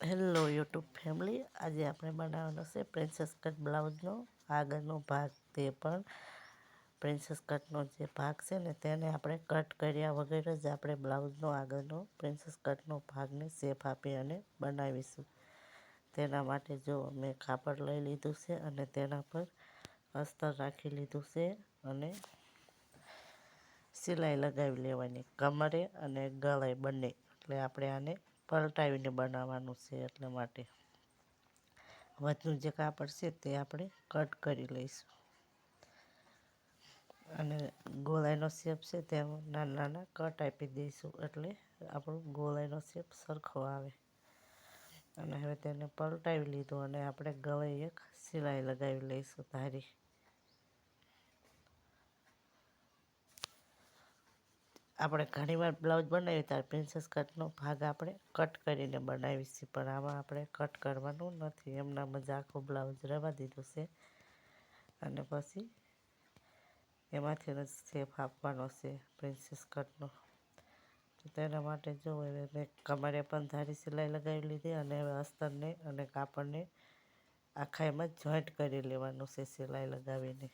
Hello YouTube family, આજે આપણે બનાવવાનો છે પ્રિન્સેસ કટ બ્લાઉઝનો આગળનો ભાગ. તે પણ પ્રિન્સેસ કટનો જે ભાગ છે ને તેને આપણે કટ કર્યા વગર જ આપણે બ્લાઉઝનો આગળનો પ્રિન્સેસ કટનો ભાગને શેપ આપી અને બનાવીશું. તેના માટે જો મેં કાપડ લઈ લીધું છે અને તેના પર અસ્તર રાખી લીધું છે અને સિલાઈ લગાવી લેવાની કમરે અને ગળે બંને. એટલે આપણે આને પલટાવીને બનાવવાનું છે, એટલા માટે વધું જે કાપડ છે તે આપણે કટ કરી લઈશું અને ગોળાઈનો શેપ છે તેમાં નાના નાના કટ આપી દઈશું, એટલે આપણો ગોળાઈનો શેપ સરખો આવે. અને હવે તેને પલટાવી લીધું અને આપણે ગળે એક સિલાઈ લગાવી લઈશું ધારી. આપણે ઘણીવાર બ્લાઉઝ બનાવીએ ત્યારે પ્રિન્સેસ કટનો ભાગ આપણે કટ કરીને બનાવીશું, પણ આમાં આપણે કટ કરવાનું નથી. એમના મજા આખો બ્લાઉઝ રહેવા દીધું છે અને પછી એમાંથી જ શેપ આપવાનો છે પ્રિન્સેસ કટનો. તો તેના માટે જો હવે મેં કમરે પણ ધારી સિલાઈ લગાવી લીધી અને હવે અસ્તરને અને કાપડને આખા એમાં જોઈન્ટ કરી લેવાનું છે સિલાઈ લગાવીને.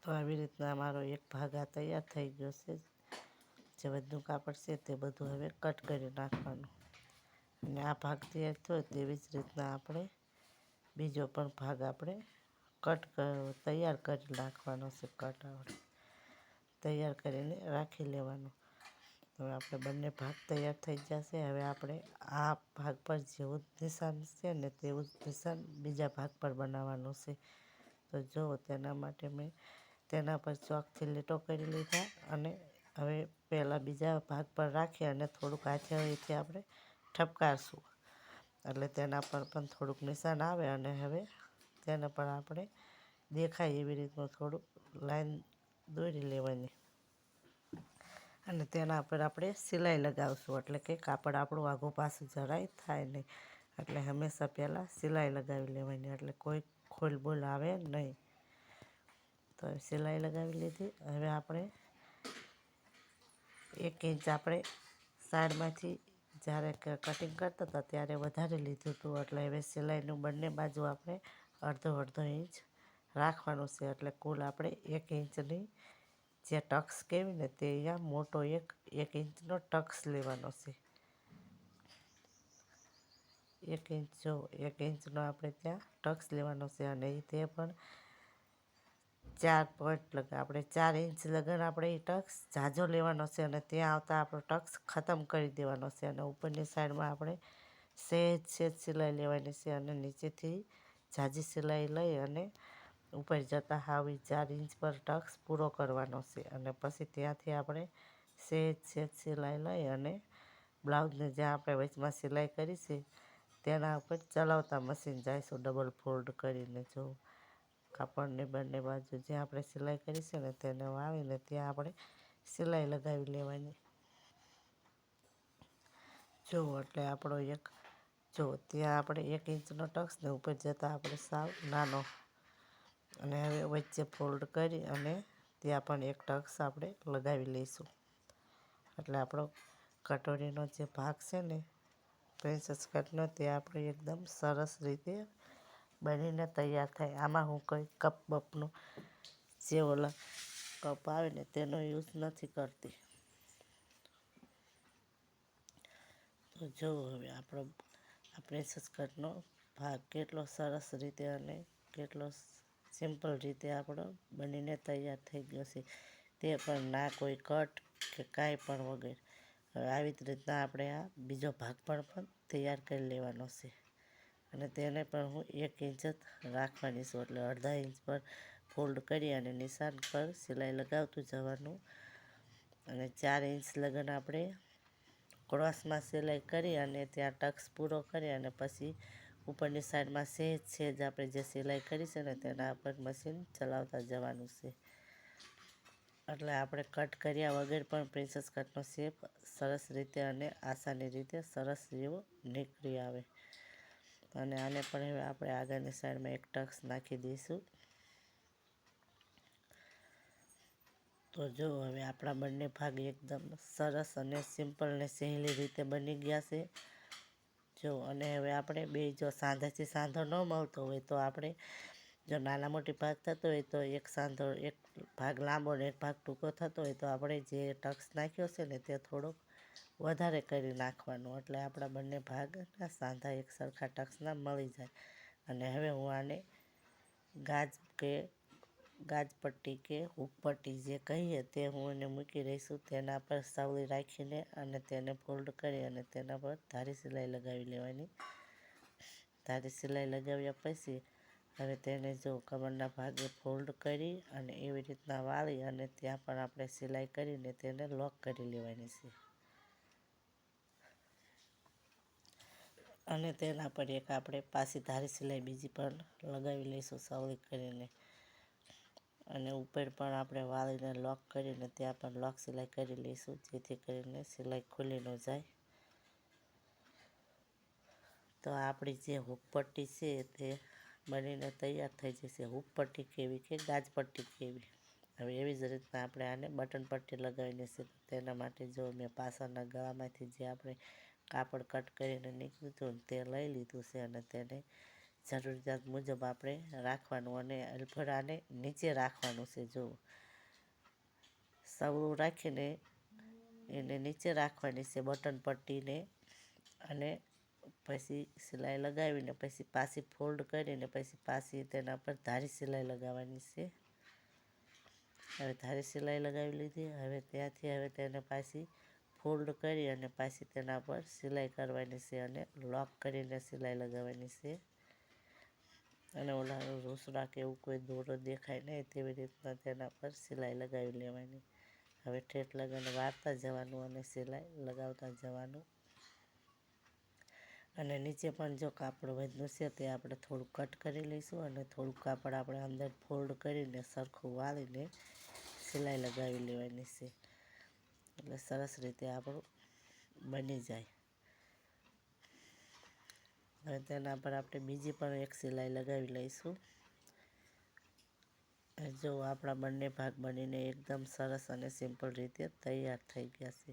તો આવી રીતના અમારો એક ભાગ આ તૈયાર થઈ ગયો છે. જે બધું કાપડ છે તે બધું હવે કટ કરી નાખવાનું અને આ ભાગ તૈયાર થયો તેવી જ રીતના આપણે બીજો પણ ભાગ આપણે તૈયાર કરી નાખવાનો છે. કટ આપણે તૈયાર કરીને રાખી લેવાનો. હવે આપણે બંને ભાગ તૈયાર થઈ જશે. હવે આપણે આ ભાગ પર જેવું જ નિશાન છે ને તેવું જ નિશાન બીજા ભાગ પર બનાવવાનું છે. તો જુઓ, તેના માટે મેં તેના પર ચોકથી લીટો કરી લીધા અને હવે પહેલાં બીજા ભાગ પર રાખી અને થોડુંક હાથેથી આપણે ઠપકારશું, એટલે તેના પર પણ થોડુંક નિશાન આવે અને હવે તેને પણ આપણે દેખાય એવી રીતનું થોડુંક લાઈન દોરી લેવાની અને તેના પર આપણે સિલાઈ લગાવશું, એટલે કે કાપડ આપણું આઘું પાછું જરાય થાય નહીં. એટલે હંમેશા પહેલાં સિલાઈ લગાવી લેવાની, એટલે કોઈ ખોલબોલ આવે નહીં. તો સિલાઈ લગાવી લીધી. હવે આપણે 1 ઇંચ આપણે સાઈડમાંથી જ્યારે કટિંગ કરતા હતા ત્યારે વધારે લીધું હતું, એટલે હવે સિલાઈનું બંને બાજુ આપણે અડધો અડધો ઇંચ રાખવાનું છે. એટલે કુલ આપણે 1 ઇંચની જે ટક્સ કહેવી ને તે અહીંયા મોટો એક ઇંચનો ટક્સ લેવાનો છે. 1 ઇંચ જો 1 ઇંચનો આપણે ત્યાં ટક્સ લેવાનો છે અને તે પણ 4 પોઈન્ટ લગા આપણે 4 ઇંચ લગન આપણે એ ટક્સ ઝાઝો લેવાનો છે અને ત્યાં આવતા આપણો ટક્સ ખતમ કરી દેવાનો છે. અને ઉપરની સાઈડમાં આપણે સહેજ સિલાઈ લેવાની છે અને નીચેથી ઝાઝી સિલાઈ લઈ અને ઉપર જતાં હાવ 4 ઇંચ પર ટક્સ પૂરો કરવાનો છે. અને પછી ત્યાંથી આપણે સહેજ સિલાઈ લઈ અને બ્લાઉઝને જ્યાં આપણે વચમાં સિલાઈ કરી છે તેના ઉપર ચલાવતા મશીન જઈશું ડબલ ફોલ્ડ કરીને. જો કાપડને બંને બાજુ જ્યાં આપણે સિલાઈ કરી છે ને તેને વાળીને ત્યાં આપણે સિલાઈ લગાવી લેવાની. જો એટલે આપણો ત્યાં આપણે 1 ઇંચનો ટક્સ ને ઉપર જતાં આપણે સાવ નાનો અને હવે વચ્ચે ફોલ્ડ કરી અને ત્યાં પણ એક ટક્સ આપણે લગાવી લઈશું. એટલે આપણો કટોરીનો જે ભાગ છે ને પ્રિન્સેસ કટનો તે આપણે એકદમ સરસ રીતે બનીને તૈયાર થાય. આમાં હું કોઈ કપ બપનો જે ઓલા કપ આવે ને તેનો યુઝ નથી કરતી. તો જુઓ હવે આપણો આ પ્રિન્સેસ કટનો ભાગ કેટલો સરસ રીતે અને કેટલો સિમ્પલ રીતે આપણો બનીને તૈયાર થઈ ગયો છે. તે પણ ના કોઈ કટ કે કાંઈ પણ વગર. હવે આવી જ રીતના આપણે આ બીજો ભાગ પણ તૈયાર કરી લેવાનો છે અને તેને પણ હું 1 ઇંચ જ રાખવાની છું. એટલે અડધા ઇંચ પર ફોલ્ડ કરી અને નિશાન પર સિલાઈ લગાવતું જવાનું અને 4 ઇંચ લગન આપણે ક્રોસમાં સિલાઈ કરી અને ત્યાં ટક્સ પૂરો કરી અને પછી ઉપરની સાઈડમાં સહેજ આપણે જે સિલાઈ કરી છે ને તેના પર મશીન ચલાવતા જવાનું છે. એટલે આપણે કટ કર્યા વગર પણ પ્રિન્સેસ કટનો શેપ સરસ રીતે અને આસાની રીતે સરસ જેવો નીકળી આવે. અને આને પણ હવે આપણે આગળની સાઈડમાં એક ટક્સ નાખી દઈશું. તો જો હવે આપણા બંને ભાગ એકદમ સરસ અને સિમ્પલ ને સહેલી રીતે બની ગયા છે. જો અને હવે આપણે બે જો સાંધાથી સાંધો ન મળતો હોય તો આપણે જો નાના મોટી ભાગ થતો હોય તો એક સાંધો એક ભાગ લાંબો ને એક ભાગ ટૂંકો થતો હોય તો આપણે જે ટક્સ નાખ્યો છે ને તે થોડોક વધારે કરી નાખવાનું, એટલે આપણા બંને ભાગના સાંધા એક સરખા ટક્સના મળી જાય. અને હવે હું આને ગાજપટ્ટી કે હૂકપટ્ટી જે કહીએ તે હું એને મૂકી રહીશું. તેના પર સવલી રાખીને અને તેને ફોલ્ડ કરી અને તેના પર ધારી સિલાઈ લગાવી લેવાની. ધારી સિલાઈ લગાવ્યા પછી હવે તેને જો કમરના ભાગે ફોલ્ડ કરી અને એવી રીતના વાળી અને ત્યાં પણ આપણે સિલાઈ કરીને તેને લોક કરી લેવાની છે. અને તેના પર એક આપણે પાછી ધારી સિલાઈ બીજી પણ લગાવી લઈશું સવલી કરીને. અને ઉપર પણ આપણે વાળીને લોક કરીને ત્યાં પણ લોક સિલાઈ કરી લઈશું, જેથી કરીને સિલાઈ ખુલી ન જાય. તો આપણી જે હૂકપટ્ટી છે તે બનીને તૈયાર થઈ જશે. હૂકપટ્ટી કેવી કે ગાજપટ્ટી કેવી. હવે એવી જ રીતના આપણે આને બટન પટ્ટી લગાવીને છે. તેના માટે જો મેં પાછળના ગળામાંથી જે આપણે કાપડ કટ કરીને નીકળ્યું હતું તે લઈ લીધું છે અને તેને જરૂરિયાત મુજબ આપણે રાખવાનું અને અલફડાને નીચે રાખવાનું છે. જો સવલું રાખીને એને નીચે રાખવાની છે બટન પટ્ટીને, અને પછી સિલાઈ લગાવીને પછી પાછી ફોલ્ડ કરીને પછી પાછી તેના પર ધારી સિલાઈ લગાવવાની છે. હવે ધારી સિલાઈ લગાવી લીધી. હવે ત્યાંથી હવે તેને પાછી ફોલ્ડ કરી અને પાછી તેના પર સિલાઈ કરવાની છે અને લોક કરીને સિલાઈ લગાવવાની છે. અને ઓલા રૂસડા કે એવું કોઈ દોરો દેખાય નહીં તેવી રીતના તેના પર સિલાઈ લગાવી લેવાની. હવે ઠેઠ લગાવીને વાળતા જવાનું અને સિલાઈ લગાવતા જવાનું. અને નીચે પણ જો કાપડ વધ્યું છે તે આપણે થોડું કટ કરી લઈશું અને થોડુંક કાપડ આપણે અંદર ફોલ્ડ કરીને સરખું વાળીને સિલાઈ લગાવી લેવાની છે. એટલે સરસ રીતે આપણું બની જાય. હવે તેના પર આપણે બીજી પણ એક સિલાઈ લગાવી લઈશું. જો આપણા બંને ભાગ બનીને એકદમ સરસ અને સિમ્પલ રીતે તૈયાર થઈ ગયા છે.